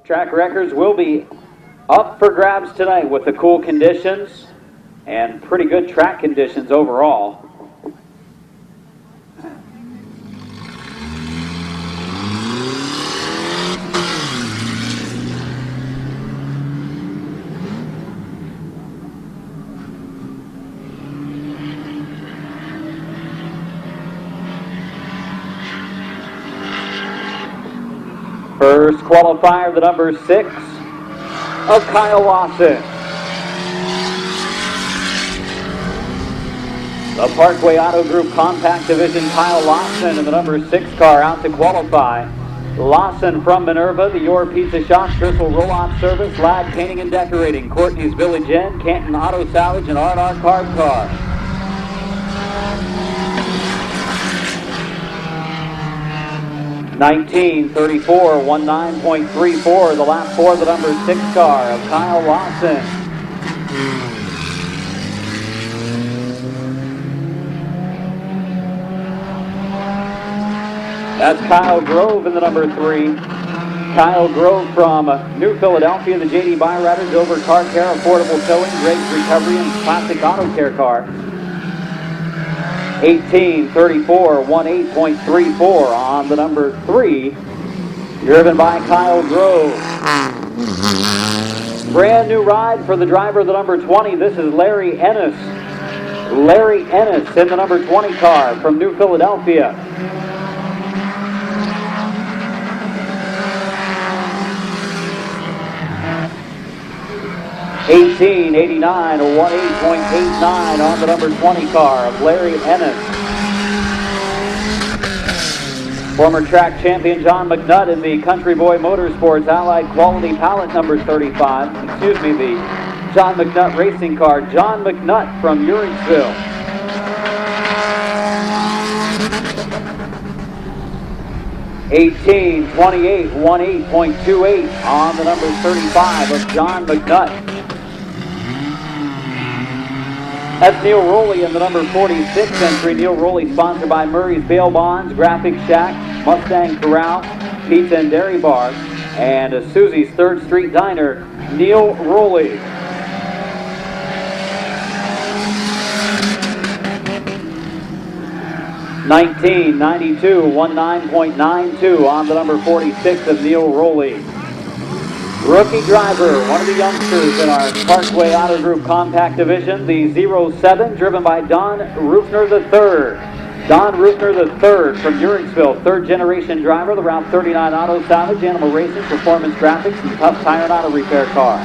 Track records will be up for grabs tonight with the cool conditions and pretty good track conditions overall. First qualifier, the number 6 of Kyle Lawson. The Parkway Auto Group Compact Division, Kyle Lawson in the number 6 car out to qualify. Lawson from Minerva, the Your Pizza Shop, Crystal Roll-Off Service, Lad Painting and Decorating, Courtney's Village Inn, Canton Auto Salvage, and R&R Carb Car. $19.34, 19.34, the lap for the number 6 car of Kyle Lawson. That's Kyle Grove in the number 3. Kyle Grove from New Philadelphia, the JD Byriders, Dover Car Care, Affordable Towing, Greg's Recovery, and Classic Auto Care Car. 18.34, 18.34 on the number 3, driven by Kyle Grove. Brand new ride for the driver of the number 20. This is Larry Ennis. Larry Ennis in the number 20 car from New Philadelphia. $18.89, 18.89 on the number 20 car of Larry Ennis. Former track champion John McNutt in the Country Boy Motorsports Allied Quality Pallet number 35. The John McNutt racing car. John McNutt from Uringsville. $18.28, 18.28 on the number 35 of John McNutt. That's Neil Rowley in the number 46 entry. Neil Rowley sponsored by Murray's Bail Bonds, Graphic Shack, Mustang Corral, Pizza and Dairy Bar, and Susie's 3rd Street Diner. Neil Rowley. $19.92, 19.92 on the number 46 of Neil Rowley. Rookie driver, one of the youngsters in our Parkway Auto Group Compact Division, the 07, driven by Don Rufner III. Don Rufner III from Uringsville, 3rd generation driver, the Route 39 Auto Salvage, Animal Racing, Performance Graphics, and Tough Tire and Auto Repair Car.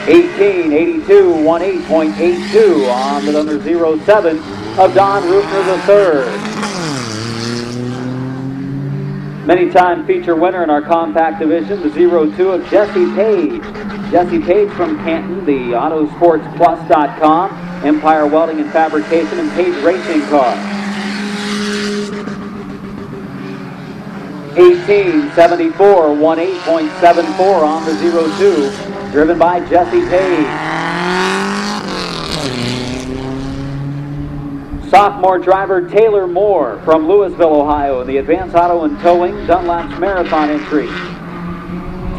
18.82, 18.82 on the number 07 of Don Rufner III. Many-time feature winner in our compact division, the 02 of Jesse Page. Jesse Page from Canton, the Autosportsplus.com, Empire Welding and Fabrication, and Page Racing Car. 18.74, 18.74 on the 02, driven by Jesse Page. Sophomore driver Taylor Moore from Louisville, Ohio, in the Advanced Auto and Towing Dunlap's Marathon entry.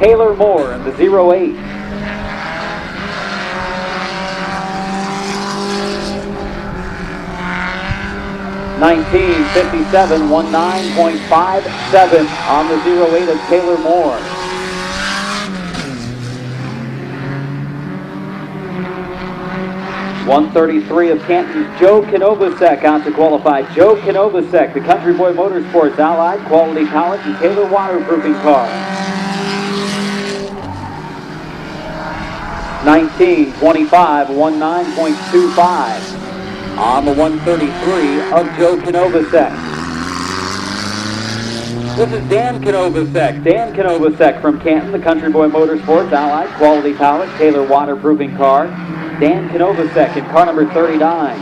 Taylor Moore in the 08. $19.57, 19.57 on the 08 of Taylor Moore. $133 of Canton's Joe Kinovasek out to qualify. Joe Kinovasek, the Country Boy Motorsports Allied Quality Pallet and Taylor Waterproofing Car. 19.25, 19.25 on the 133 of Joe Kinovasek. This is Dan Kinovasek. Dan Kinovasek from Canton, the Country Boy Motorsports Allied Quality Pallet, Taylor Waterproofing Car. Dan Kinovasek in car number 39.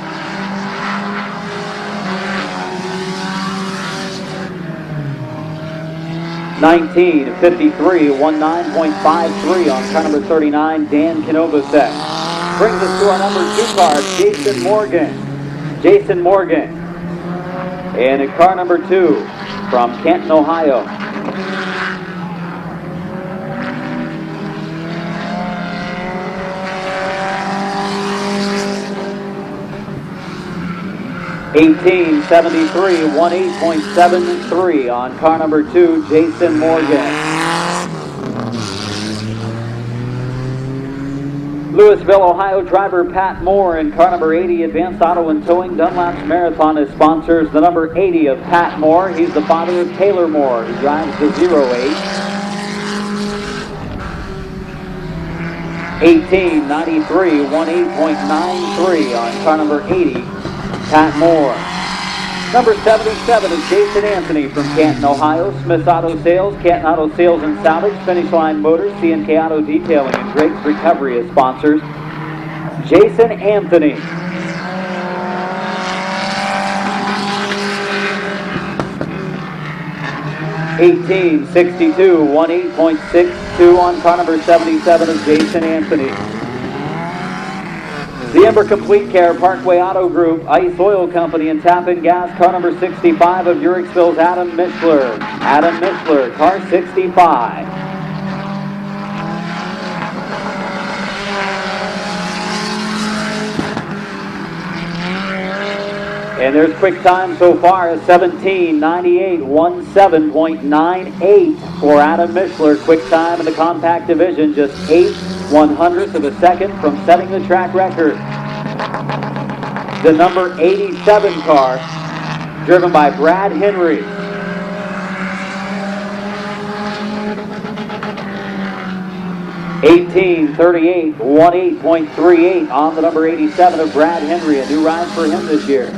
$19.53, 19.53 on car number 39, Dan Kinovasek. Brings us to our number 2 car, Jason Morgan. Jason Morgan. And in car number 2 from Canton, Ohio, $18.73, 18.73 on car number 2, Jason Morgan. Louisville, Ohio driver Pat Moore in car number 80, Advanced Auto and Towing Dunlap's Marathon, is sponsors the number 80 of Pat Moore. He's the father of Taylor Moore, who drives the 08. 18.93, 18.93 on car number 80, Pat Moore. Number 77 is Jason Anthony from Canton, Ohio. Smith's Auto Sales, Canton Auto Sales and Salvage, Finish Line Motors, C&K Auto Detailing, and Drake's Recovery as sponsors. Jason Anthony. $18.62, 18.62 on car number 77 of Jason Anthony. The Ember Complete Care, Parkway Auto Group, Ice Oil Company, and Tappan Gas, car number 65 of Uricksville's Adam Mishler. Adam Mishler, car 65. And there's quick time so far as 17.98, 17.98 for Adam Mishler. Quick time in the compact division, just 8/100ths of a second from setting the track record. The number 87 car, driven by Brad Henry. $18.38, 18.38 on the number 87 of Brad Henry. A new ride for him this year.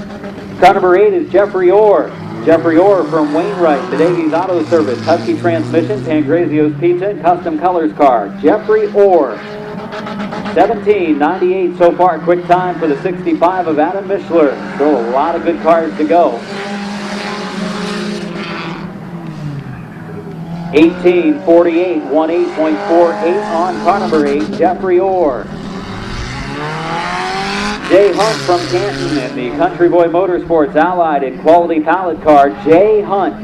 Car number 8 is Jeffrey Orr. Jeffrey Orr from Wainwright, the Davies Auto Service, Husky Transmissions, Pangrazio's Pizza, and Custom Colors car. Jeffrey Orr. 17.98 so far. Quick time for the 65 of Adam Mishler. Still a lot of good cars to go. 18.48, 18.48 on car number 8, Jeffrey Orr. Jay Hunt from Canton in the Country Boy Motorsports Allied in Quality Pallet Car. Jay Hunt.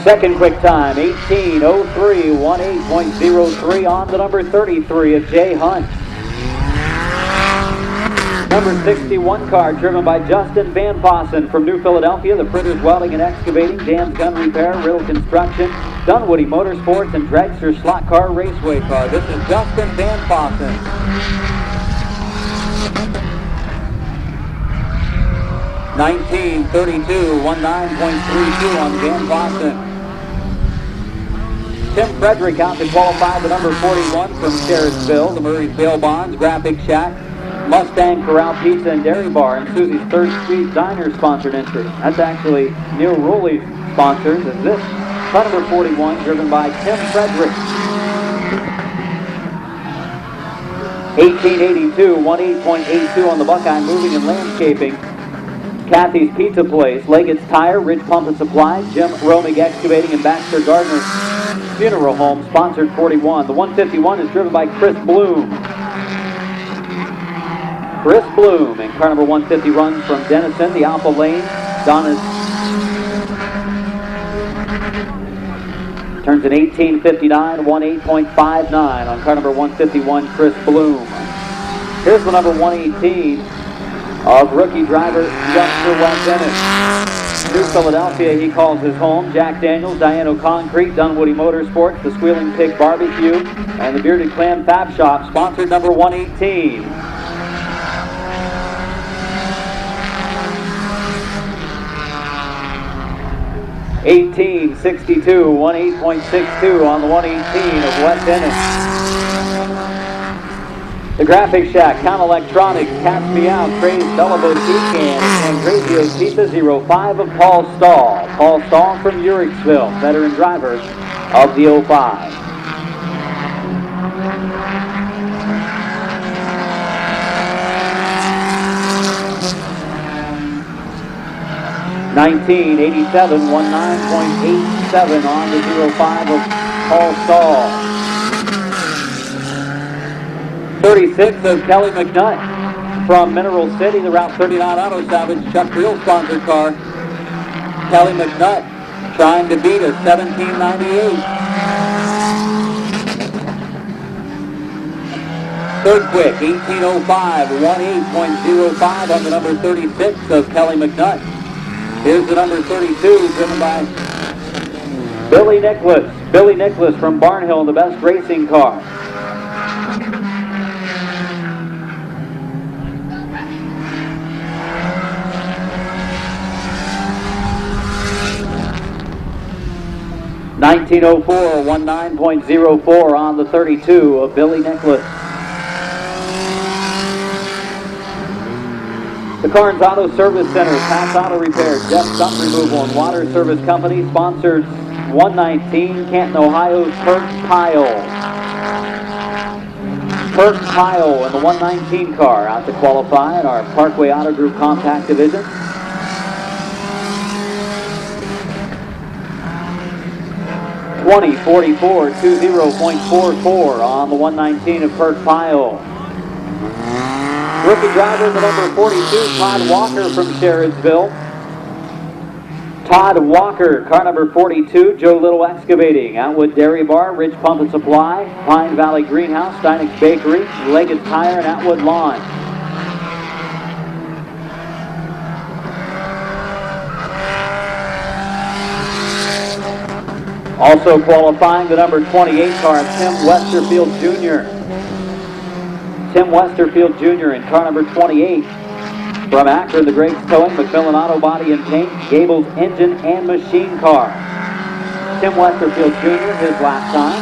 Second quick time, 18.03, 18.03 on the number 33 of Jay Hunt. Number 61 car, driven by Justin Van Fossen from New Philadelphia, the Fritters Welding and Excavating, Dan's Gun Repair, Riddle Construction, Dunwoody Motorsports, and Dragster Slot Car Raceway car. This is Justin Van Fossen. $19.32, 19.32 on Van Fossen. Tim Frederick out to qualify the number 41 from Sheriffsville, the Murray's Bail Bonds, Graphic Shack, Mustang Corral Pizza and Dairy Bar, and Susie's Third Street Diner sponsored entry. That's actually Neil Rowley's sponsors, and this car number 41 driven by Tim Frederick. 18.82, 18.82 on the Buckeye Moving and Landscaping. Kathy's Pizza Place, Leggett's Tire, Ridge Pump and Supply, Jim Romig Excavating, and Baxter Gardner Funeral Home, sponsored 41. The 151 is driven by Chris Bloom. Chris Bloom, and car number 150 runs from Denison, the Alpha Lane. Donna's turns an 18.59, 18.59 on car number 151, Chris Bloom. Here's the number 118 of rookie driver youngster Wes Dennis. New Philadelphia, he calls his home. Jack Daniels, Diano Concrete, Dunwoody Motorsports, the Squealing Pig Barbecue, and the Bearded Clam Fab Shop, sponsored number 118. $18.62, 18.62 on the 118 of Wes Dennis. The Graphic Shack, Count Electronics, Catch Me Out, Craze, Bella Boutique, and Grazio's Pizza, 05 of Paul Stahl. Paul Stahl from Uricksville, veteran driver of the 05. $19.87, 19.87 on the 05 of Paul Stahl. 36 of Kelly McNutt from Mineral City, the Route 39 Auto Salvage Chuck Reel sponsored car. Kelly McNutt trying to beat a 1798. Third quick, 1805, 18.05 on the number 36 of Kelly McNutt. Here's the number 32, driven by Billy Nicholas. Billy Nicholas from Barnhill in the best racing car. $19.04, 19.04 on the 32 of Billy Nicholas. The Carnes Auto Service Center, Pat's Auto Repair, Jeff Stump Removal, and Water Service Company sponsored 119, Canton, Ohio's Perk Pyle. Perk Pyle in the 119 car out to qualify in our Parkway Auto Group Compact Division. $20.44, 20.44 on the 119 of Perk Pyle. Rookie driver, the number 42, Todd Walker from Sherridsville. Todd Walker, car number 42, Joe Little Excavating, Outwood Dairy Bar, Ridge Pump and Supply, Pine Valley Greenhouse, Steinix Bakery, Leggett Tire, and Atwood Lawn. Also qualifying the number 28 car, Tim Westerfield Jr. Tim Westerfield Jr. in car number 28. From Akron, the Greats Towing, McMillan Auto Body and Paint, Gables Engine and Machine Car. Tim Westerfield Jr., his last time.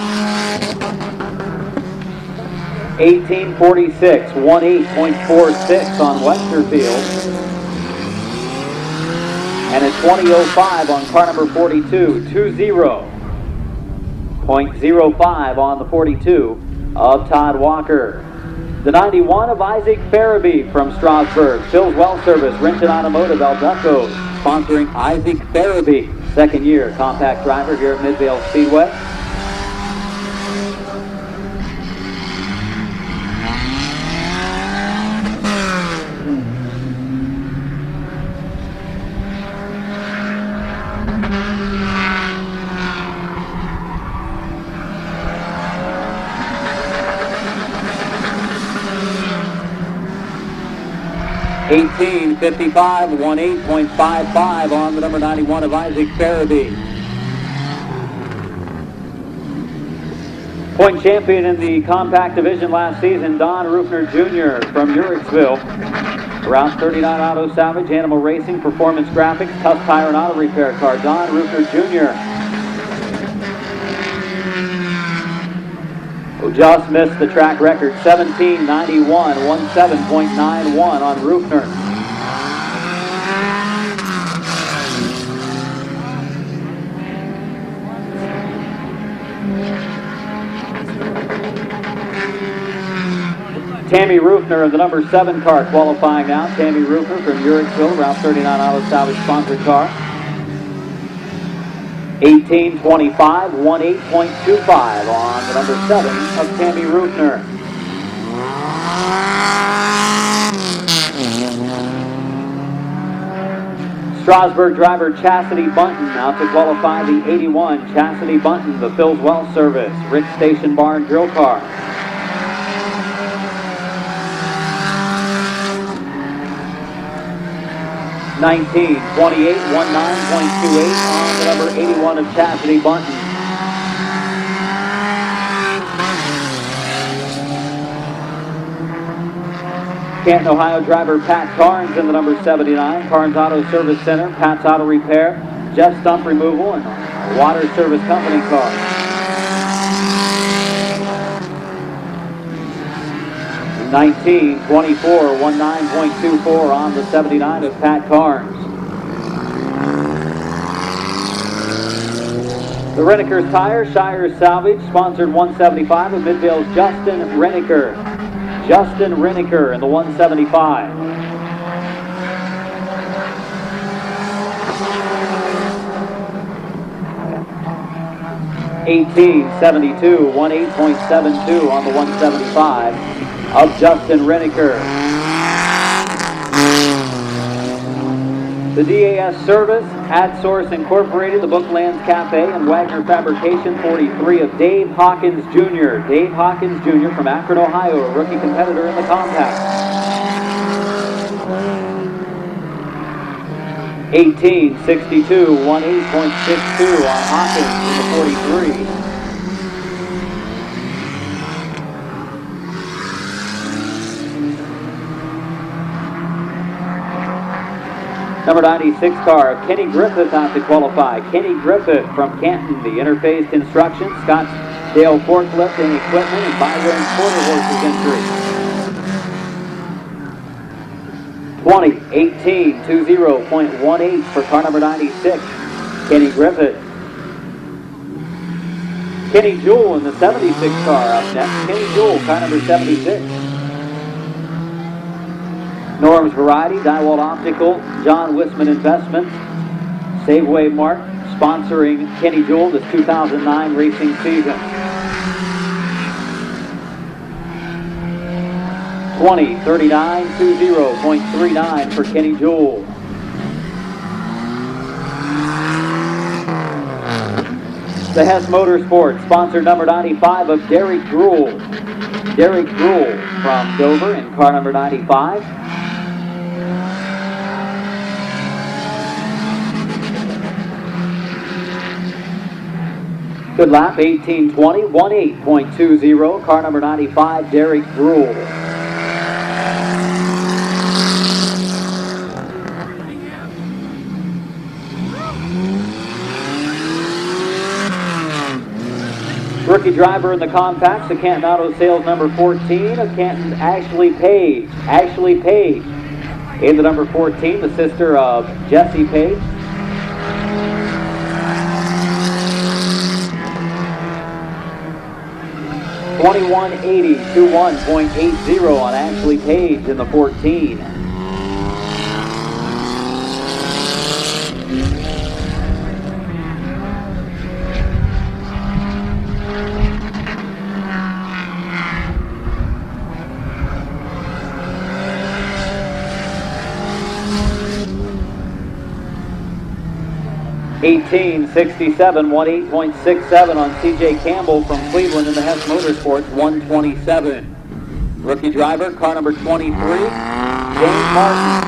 18.46, 18.46 on Westerfield. And a 20.05 on car number 42, 20.05 on the 42 of Todd Walker. The 91 of Isaac Farabee from Strasburg. Phil's Well Service, Renton Automotive, El Ducco, sponsoring Isaac Farabee. Second year compact driver here at Midvale Speedway. $18.55, 18.55 on the number 91 of Isaac Farabee. Point champion in the compact division last season, Don Rufner Jr. from Uricksville. Route 39 Auto Salvage, Animal Racing, Performance Graphics, Tusk Tire and Auto Repair car, Don Rufner Jr. Who just missed the track record, 17.91, 17.91 on Rufner. Tammy Rufner of the number 7 car qualifying now. Tammy Rufner from Uricksville, Route 39 Auto Salvage sponsored car. 18.25, 18.25 on the number 7 of Tammy Rufner. Strasburg driver Chastity Bunton out to qualify the 81. Chastity Bunton, the Phil's Well Service, Rick Station Bar and Grill car. $19.28, 19.28 on the number 81 of Chastity Bunton. Canton, Ohio driver Pat Carnes in the number 79. Carnes Auto Service Center, Pat's Auto Repair, Jeff Stump Removal, and Water Service Company car. $19.24, 19.24 on the 79 of Pat Carnes. The Renneker's Tire, Shire Salvage, sponsored 175 of Midvale's Justin Renneker. Justin Renneker in the 175. $18.72, 18.72 on the 175 of Justin Reneker. The DAS service, AdSource Incorporated, the Booklands Cafe, and Wagner Fabrication, 43 of Dave Hawkins Jr. Dave Hawkins Jr. from Akron, Ohio, a rookie competitor in the compact. 1862, 18.62 on Hawkins in the 43. Number 96 car, Kenny Griffith out to qualify. Kenny Griffith from Canton, the interfaced instructions, Scottsdale forklift and equipment, and Byron quarter horses entry. 20, 20.18 for car number 96, Kenny Griffith. Kenny Jewell in the 76 car up next. Kenny Jewell, car number 76. Norm's Variety, Dywalt Optical, John Wisman Investments, Safeway Mark, sponsoring Kenny Jewell this 2009 racing season. 20, 39, 20.39 for Kenny Jewell. The Hess Motorsports, sponsor number 95 of Derek Gruhl. Derek Gruhl from Dover in car number 95. Good lap, 18:20, 18.20, car number 95, Derek Gruhl. Rookie driver in the compacts, the Canton Auto Sales number 14 of Canton's Ashley Page. Ashley Page in the number 14, the sister of Jesse Page. $21.80 to 1.80 on Ashley Page in the 14. $18.67, 18.67 on CJ Campbell from Cleveland in the Hess Motorsports, 127. Rookie driver, car number 23, Dane Martin.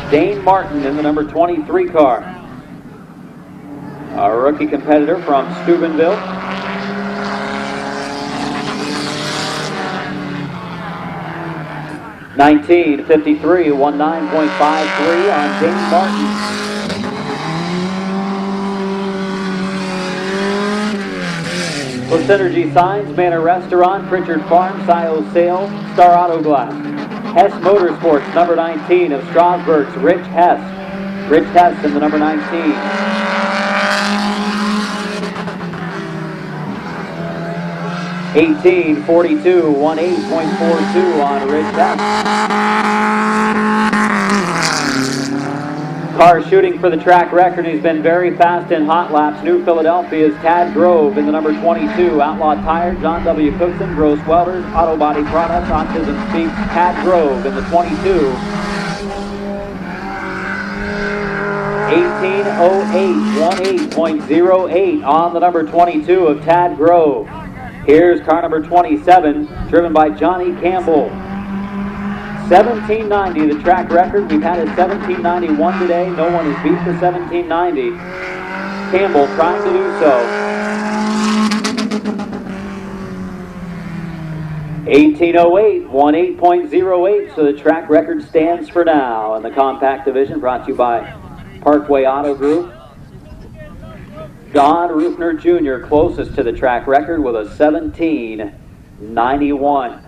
Dane Martin in the number 23 car. A rookie competitor from Steubenville. $19.53, 19.53 on Dane Martin. Synergy Signs, Manor Restaurant, Pritchard Farm, Scio Sales, Star Auto Glass. Hess Motorsports, number 19 of Strasburg's Rich Hess. Rich Hess in the number 19. $18.42, 18.42 on Rich Hess. Car shooting for the track record. He's been very fast in hot laps. New Philadelphia's Tad Grove in the number 22. Outlaw Tire, John W. Cookson, Gross Welders, Auto Body Products, Autism Speaks, Tad Grove in the 22. 18.08, 18.08 on the number 22 of Tad Grove. Here's car number 27, driven by Johnny Campbell. 1790, the track record. We've had a 1791 today. No one has beat the 1790. Campbell trying to do so. 1808, 18.08, so the track record stands for now in the compact division, brought to you by Parkway Auto Group. Don Rufner Jr. closest to the track record with a 1791.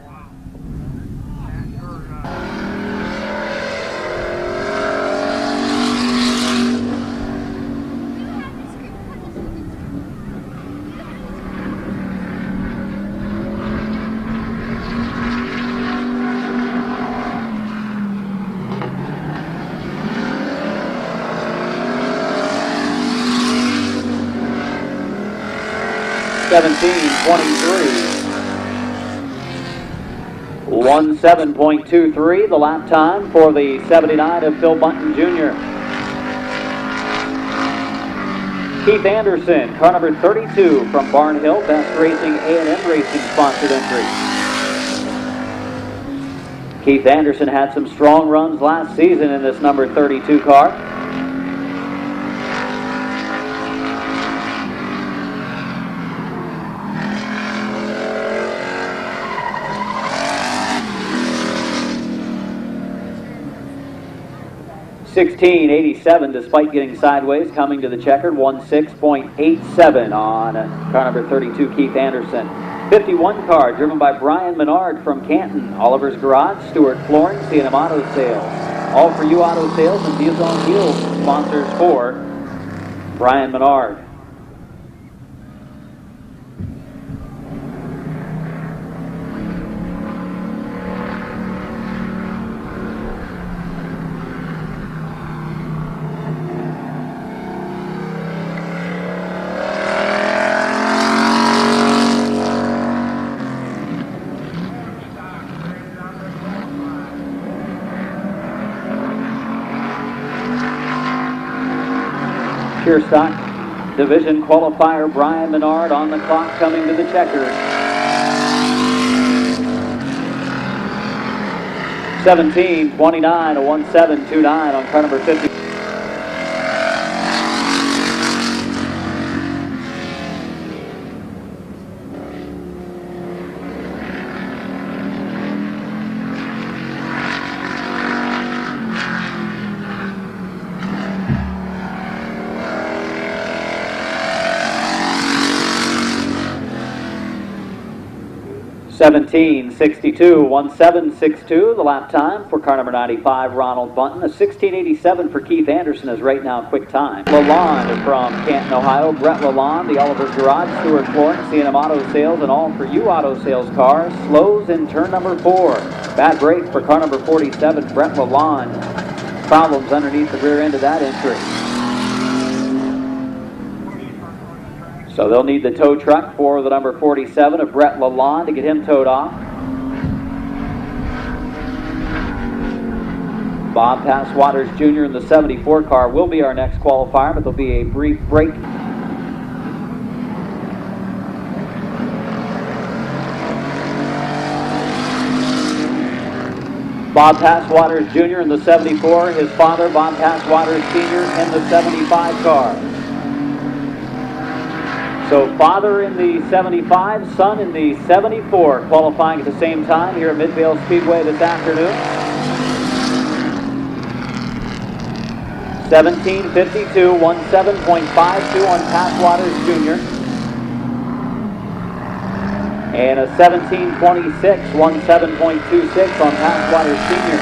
17:23. 1:07.23, the lap time for the 79 of Phil Bunton Jr. Keith Anderson, car number 32 from Barnhill, Best Racing A&M Racing sponsored entry. Keith Anderson had some strong runs last season in this number 32 car. $16.87 despite getting sideways, coming to the checkered. 16.87 on car number 32, Keith Anderson. 51 car driven by Brian Menard from Canton, Oliver's Garage, Stuart Flooring, C&M Auto Sales. All for You Auto Sales and Deals on Wheels sponsors for Brian Menard. Pure Stock Division qualifier Brian Menard on the clock, coming to the checkers. 17:29, a 1:7.29 on car number 50. $17.62, 1:7.62, the lap time for car number 95, Ronald Bunton. A 16.87 for Keith Anderson is right now quick time. Lalonde from Canton, Ohio. Brett Lalonde, the Oliver's Garage, Stuart Flooring, C&M Auto Sales, and All for You Auto Sales cars. Slows in turn number 4. Bad break for car number 47, Brett Lalonde. Problems underneath the rear end of that entry. So they'll need the tow truck for the number 47 of Brett Lalonde to get him towed off. Bob Passwaters Jr. in the 74 car will be our next qualifier, but there'll be a brief break. Bob Passwaters Jr. in the 74, his father Bob Passwaters Sr. in the 75 car. So father in the 75, son in the 74, qualifying at the same time here at Midvale Speedway this afternoon. 17:52, 17.52 on Passwaters Jr. And a 17:26, 17.26 on Passwaters Sr.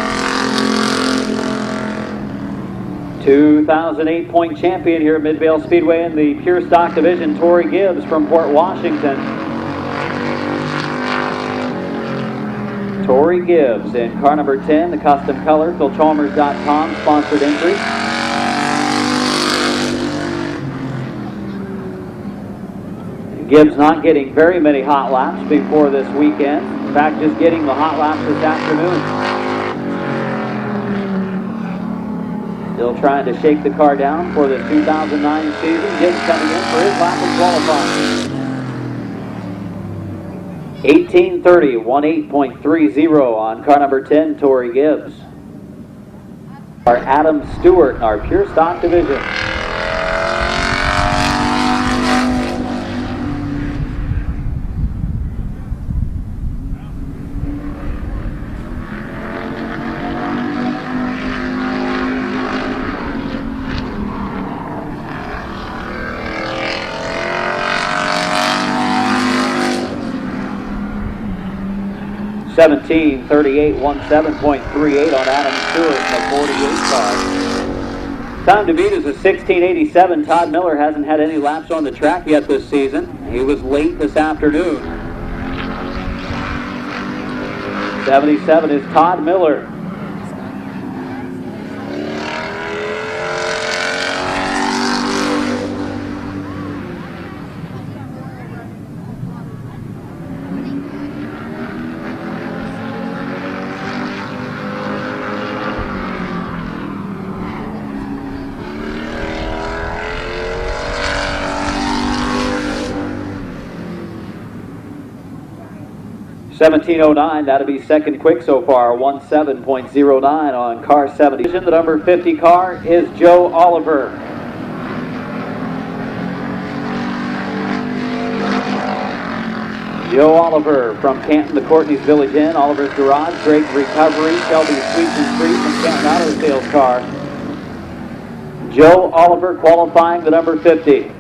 2008 point champion here at Midvale Speedway in the Pure Stock Division, Tori Gibbs from Port Washington. Tori Gibbs in car number 10, the custom color, PhilChalmers.com sponsored entry. Gibbs not getting very many hot laps before this weekend. In fact, just getting the hot laps this afternoon. Still trying to shake the car down for the 2009 season. Gibbs coming in for his lap of qualifying. 18:30, 18.30 on car number 10, Tori Gibbs. Our Adam Stewart in our Pure Stock Division. $17.38, 17.38 on Adam Stewart in the 48 car. Time to beat is a 16.87. Todd Miller hasn't had any laps on the track yet this season. He was late this afternoon. 77 is Todd Miller. 17:09, that'll be second quick so far, 17.09 on car 70. The number 50 car is Joe Oliver. Joe Oliver from Canton to Courtney's Village Inn, Oliver's Garage, Drake Recovery, Shelby Sweets and Treats, and Canton Auto Sales car. Joe Oliver qualifying the number 50.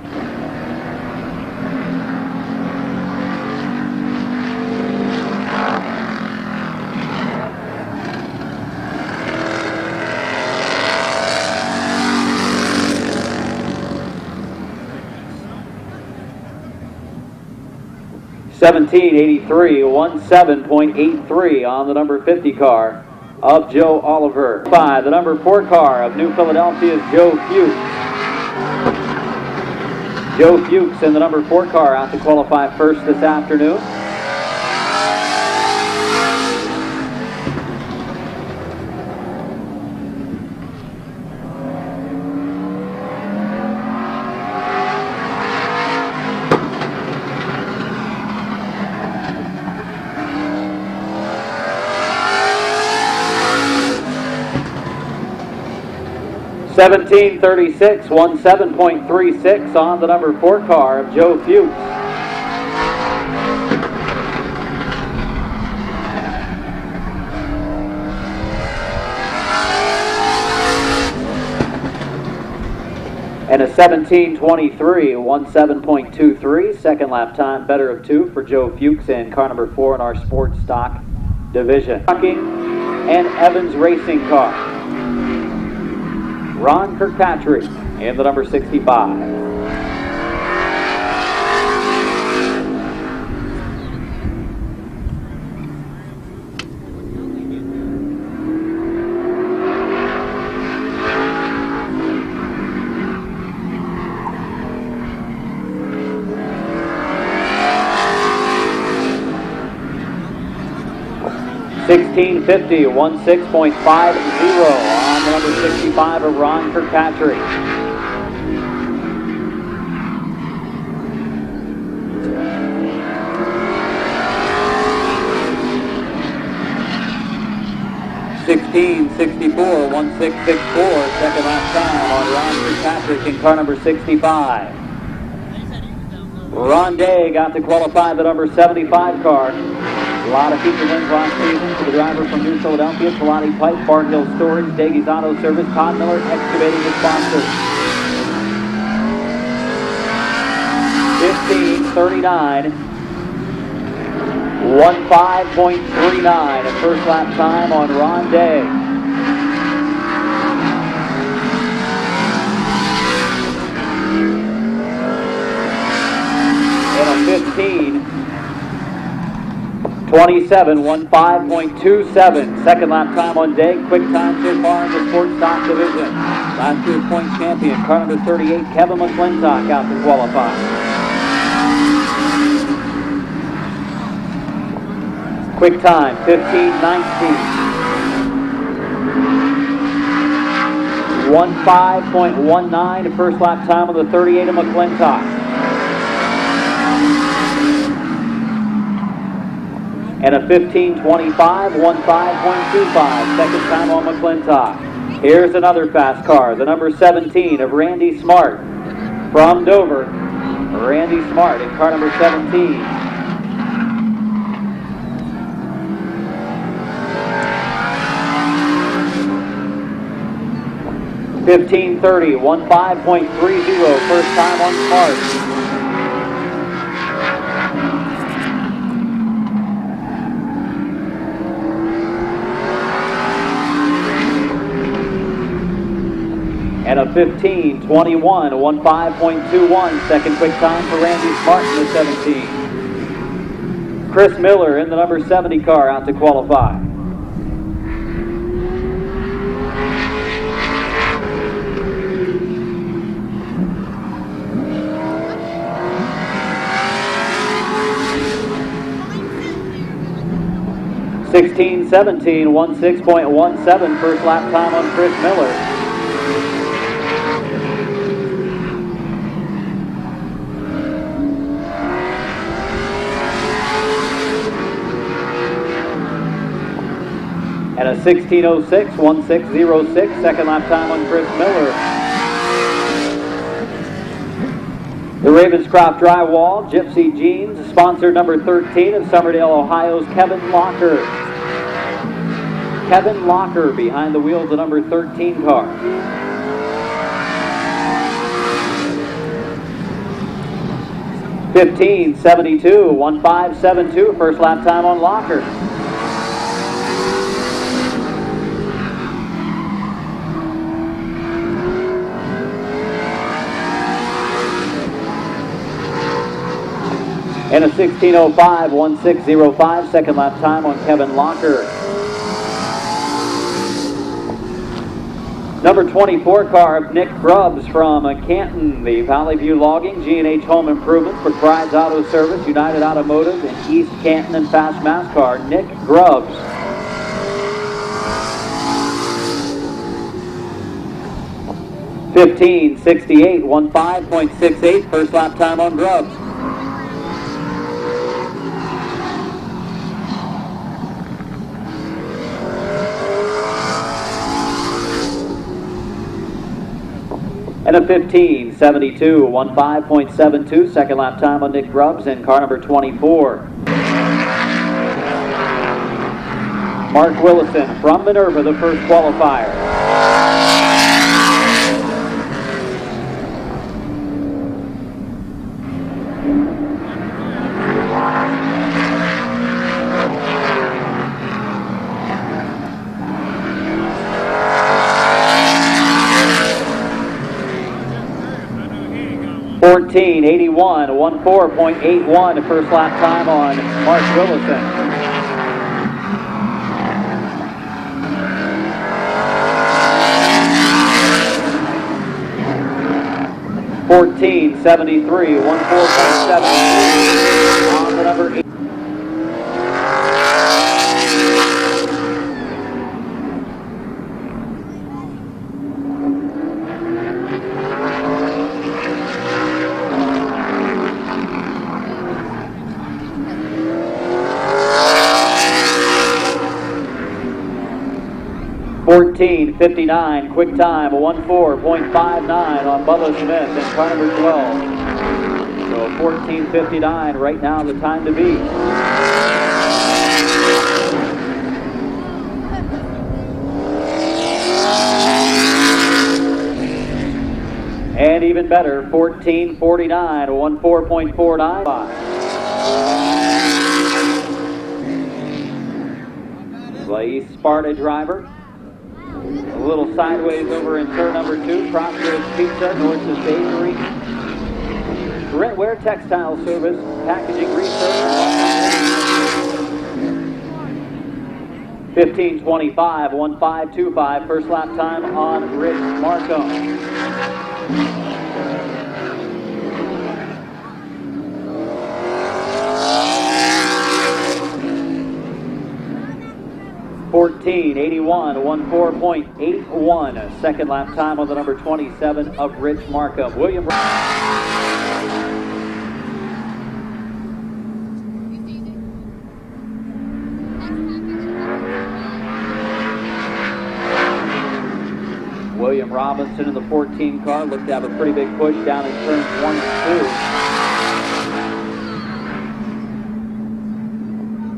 $17.83, 17.83 on the number 50 car of Joe Oliver. The number 4 car of New Philadelphia's Joe Fuchs. Joe Fuchs in the number 4 car out to qualify first this afternoon. $17.36, 17.36 on the number 4 car of Joe Fuchs. And a 17.23, 17.23, second lap time, better of 2 for Joe Fuchs in car number 4 in our sports stock division. Trucking and Evans racing car. Ron Kirkpatrick in the number 65. $16.50, 16.50 on the number 65 of Ron Kirkpatrick. $16.64, 16.64, second lap time on Ron Kirkpatrick in car number 65. Ron Day got to qualify the number 75 car. A lot of feature wins last season for the driver from New Philadelphia, Kalani Pipe, Barnhill Storage, Dagies Auto Service, Todd Miller Excavating the sponsor. 15.39, 15.39, a first lap time on Ron Day. And a 15.27, 15.27, second lap time on Day. Quick time so far in the sports stock division. Last year's point champion, car number 38, Kevin McClintock out to qualify. Quick time, 15.19. 15.19, first lap time of the 38 of McClintock. And a 15.25, 15.25, second time on McClintock. Here's another fast car, the number 17 of Randy Smart from Dover. Randy Smart in car number 17. $15.30, 15.30, first time on Smart. And a 15.21, 15.21, second quick time for Randy Smart in the 17. Chris Miller in the number 70 car out to qualify. $16.17, 16.17, first lap time on Chris Miller. And a 16:06, 16:06, second lap time on Chris Miller. The Ravenscroft Drywall Gypsy Jeans, sponsor number 13 of Somerdale, Ohio's Kevin Locker. Kevin Locker behind the wheels of number 13 car. (15:72), 15:72, first lap time on Locker. And a 16:05, 16:05, second lap time on Kevin Locker. Number 24 car of Nick Grubbs from Canton, the Valley View Logging, G&H Home Improvements, McBride's Auto Service, United Automotive, and East Canton and Fast Mass car, Nick Grubbs. (15:68), 15.68, first lap time on Grubbs. And a 15:72, 15.72, second lap time on Nick Grubbs in car number 24. Mark Willison from Minerva, the first qualifier. (14:81), 14.81, first lap time on Mark Willison. (14:73), 14.73 on the number 8. (14:59), quick time, 14.59 on Bubba Smith in car number 12. So 14:59 right now, the time to beat. And even better, 14:49, 14.49. Blaze Sparta driver. A little sideways over in turn number 2, Crossroads Pizza, North of Bakery. Rentware Textile Service, Packaging Research. 15:25, 15:25, first lap time on Rich Markham. (14:81), 14.81, second lap time on the number 27 of Rich Markham. William Robinson in the 14 car looked to have a pretty big push down in turns 1 and 2.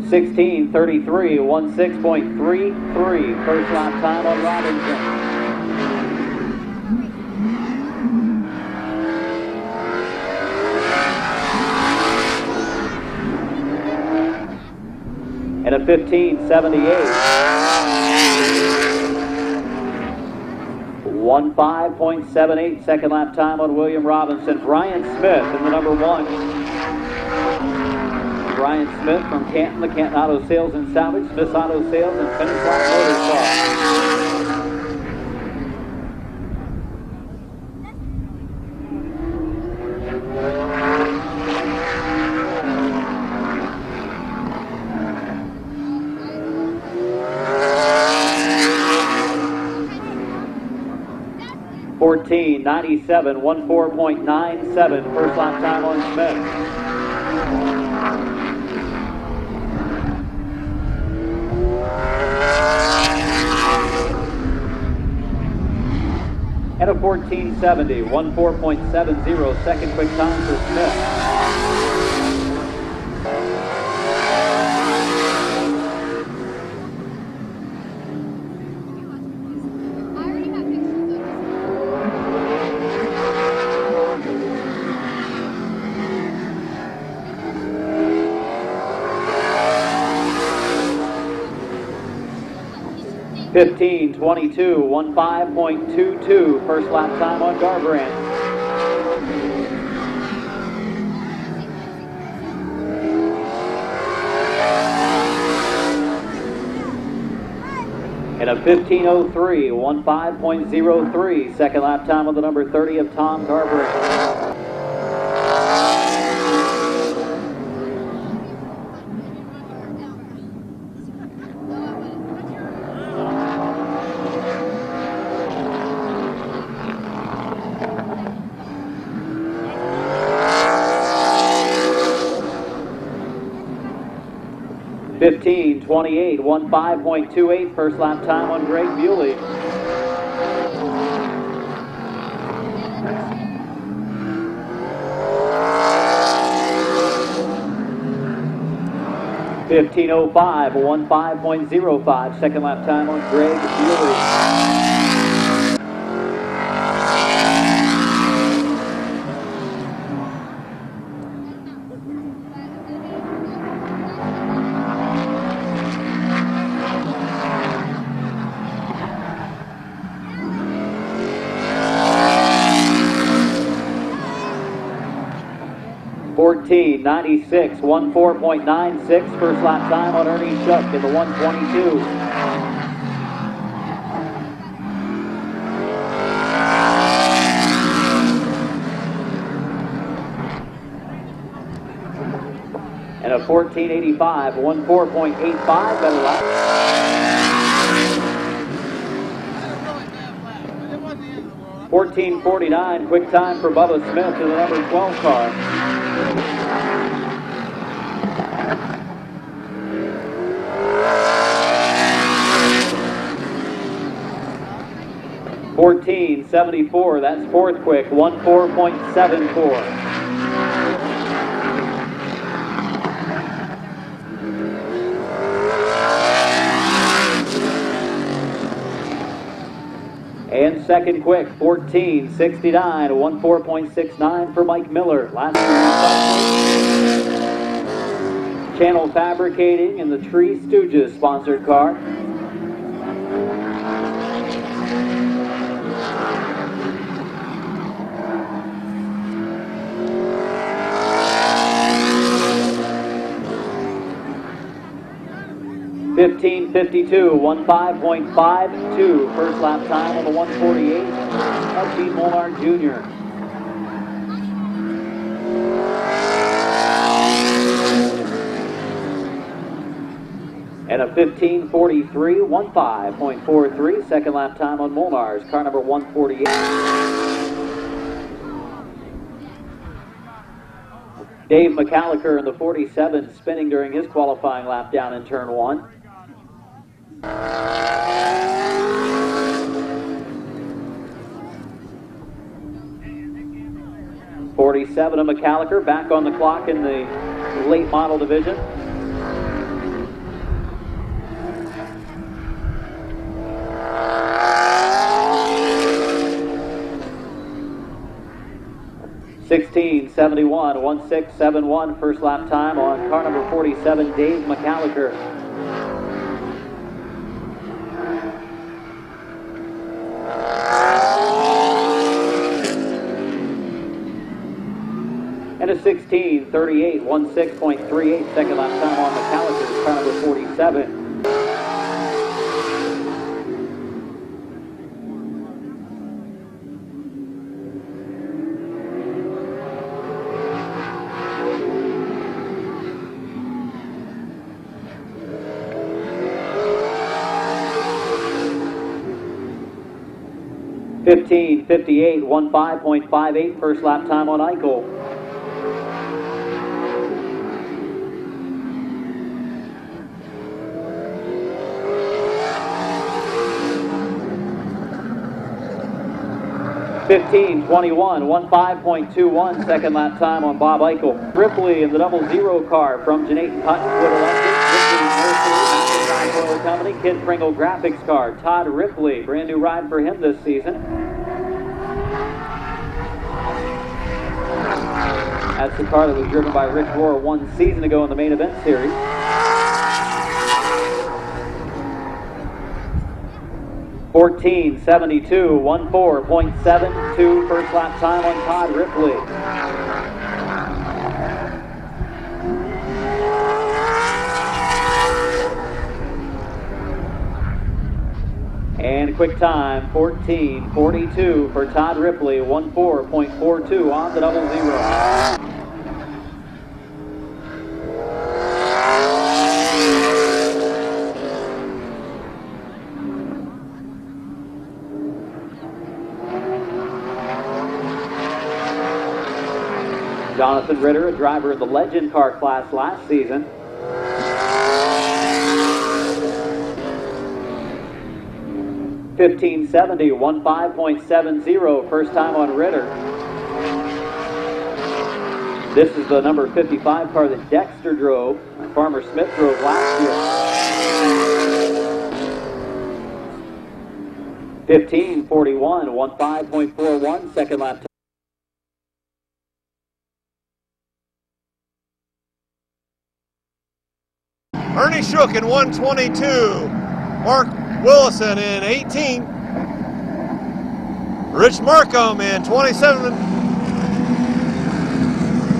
(16:33), 16.33, first lap time on Robinson. And a 15:78. 15.78, second lap time on William Robinson. Brian Smith in the number 1. Brian Smith from Canton, the Canton Auto Sales and Salvage, Smith's Auto Sales, and Finish Line Motorsports. (14:97), 14.97, first lap time on Smith. And a 14.70, 14.70, second quick time for Smith. $15.22, 15.22, first lap time on Garbrandt. And a 15.03, 15.03, second lap time on the number 30 of Tom Garbrandt. $15.28, 15.28, first lap time on Greg Bewley. $15.05, 15.05, second lap time on Greg Bewley. $14.96, 14.96, first lap time on Ernie Shuck in the 122. And a 14.85, 14.85, better lap. $14.49, quick time for Bubba Smith in the number 12 car. $14.74, that's fourth quick, 14.74. And second quick, 14.69, 14.69 for Mike Miller. Last Channel Fabricating and the Tree Stooges sponsored car. $15.52, 15.52, first lap time on the 148 of Gene Molnar Jr. And a 15.43, 15.43, second lap time on Molnar's car number 148. Dave McCallicker in the 47 spinning during his qualifying lap down in turn 1. 47 of McCallicker back on the clock in the late model division. $16.71, 16.71 first lap time on car number 47, Dave McCallicker. And a 16.38, 16.38 second lap time on McCallicker's car number 47. $15.58, 15.58 first lap time on Eichel. 15-21, 15.21 second lap time on Bob Eichel. Ripley in the 00 car from Janaton Cottonwood Electric. Ripley Nursery, Oil Company, Kid Pringle Graphics car. Todd Ripley, brand new ride for him this season. That's the car that was driven by Rich Rohr 1 season ago in the main event series. (14.72), 14.72 first lap time on Todd Ripley. And quick time, 14.42 for Todd Ripley, 14.42 on the 00. Jonathan Ritter, a driver in the Legend car class last season. (15.70), 15.70, first time on Ritter. This is the number 55 car that Dexter drove, Farmer Smith drove last year. 15.41, 15.41 second lap time. Ernie Shook in 122. Mark Willison in 18. Rich Markham in 27.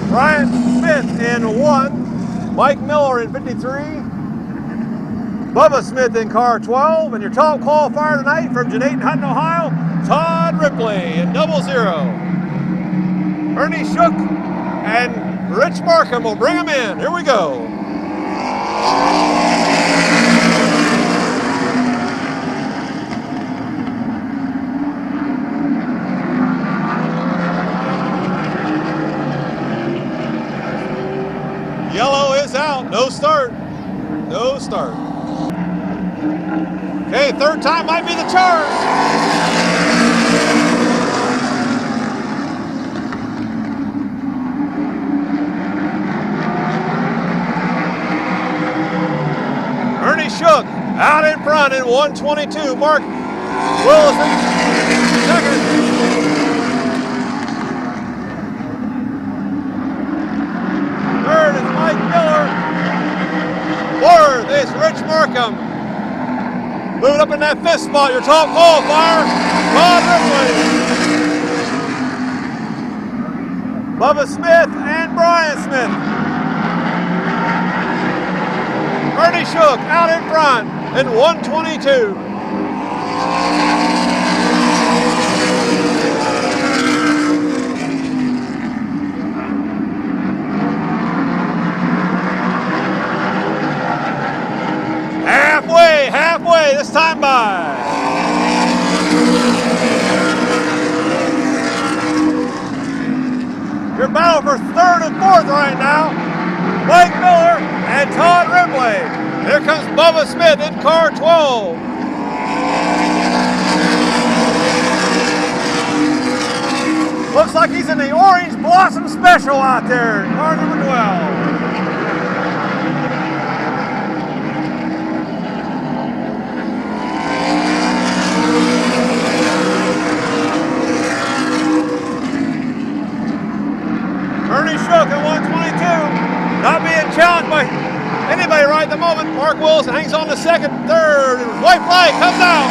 Brian Smith in 1. Mike Miller in 53. Bubba Smith in car 12. And your top qualifier tonight from Janaton Hutton, Ohio, Todd Ripley in 00. Ernie Shook and Rich Markham will bring him in. Here we go. Yellow is out. No start. No start. Okay, third time might be the charge. Ernie Shook out in front in 122. Mark Willison second. Third is Mike Miller. Fourth is Rich Markham. Moving up in that fifth spot, your top qualifier, Todd Ripley. Bubba Smith and Brian Smith. Ernie Shook out in front in 122. Halfway this time by. Your battle for third and fourth right now, Mike Miller and Todd Ripley. Here comes Bubba Smith in car 12. Looks like he's in the Orange Blossom Special out there, car number 12. Ernie Shook at 122, not being challenged by anybody right at the moment. Mark Willison hangs on to second, third, and white flag comes out.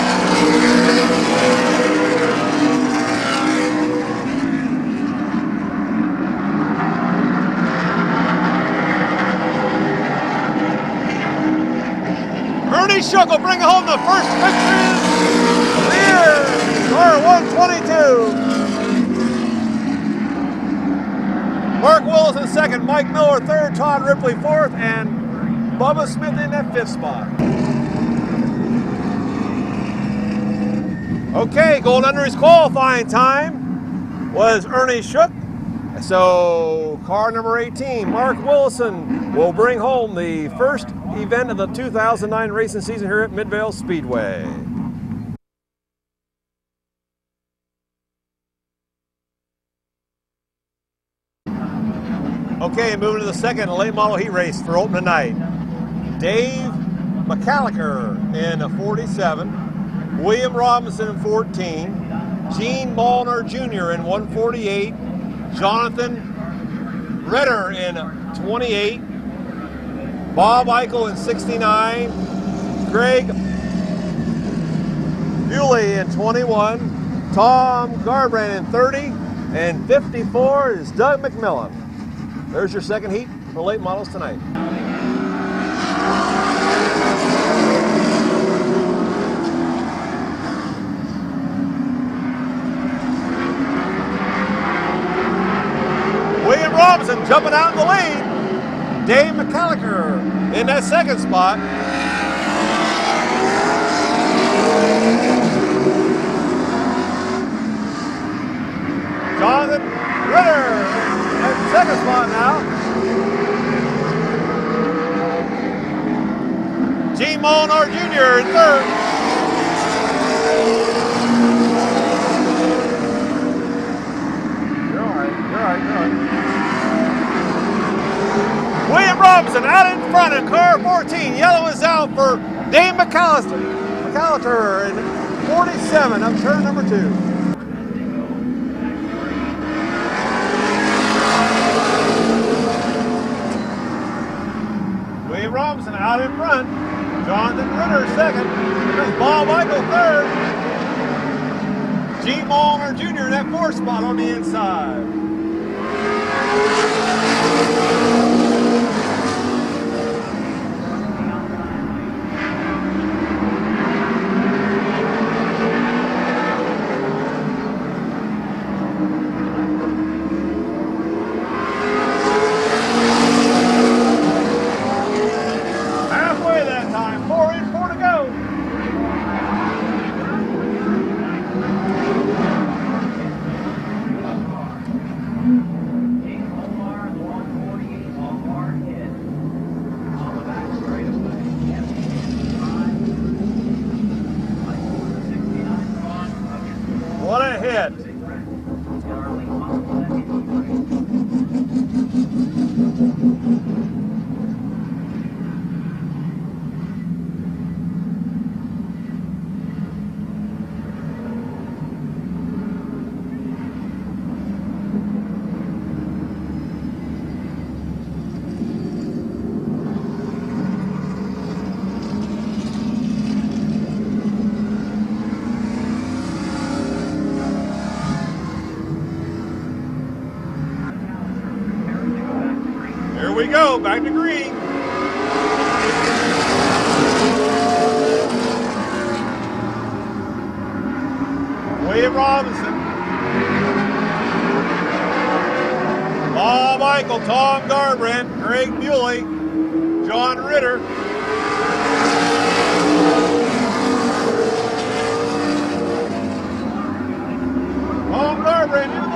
Ernie Shook will bring home the first victory of the year, car 122. Mark Willison second, Mike Miller third, Todd Ripley fourth, and Bubba Smith in that fifth spot. Okay, going under his qualifying time was Ernie Shook. So car number 18, Mark Willison, will bring home the first event of the 2009 racing season here at Midvale Speedway. Okay, moving to the second late model heat race for opening night. Dave McCallicker in a 47, William Robinson in 14, Gene Molnar Jr. in 148, Jonathan Ritter in 28, Bob Eichel in 69, Greg Bewley in 21, Tom Garbrand in 30, and 54 is Doug McMillan. There's your second heat for late models tonight. William Robinson jumping out in the lead. Dave McCallicker in that second spot. Jonathan Ritter in second spot now. Gene Molnar Jr. in third. You're all right. William Robinson out in front in car 14. Yellow is out for Dave McCallister in 47 up turn number 2. William Robinson out in front. Jonathan Ritter second. There's Bob Eichel third. Gene Molnar Jr. in that fourth spot on the inside. Halfway that time. 4 in, 4 to go. What a hit. Here we go, back to green. William Robinson. Bob Eichel, Tom Garbrand, Greg Bewley, John Ritter. Tom Garbrand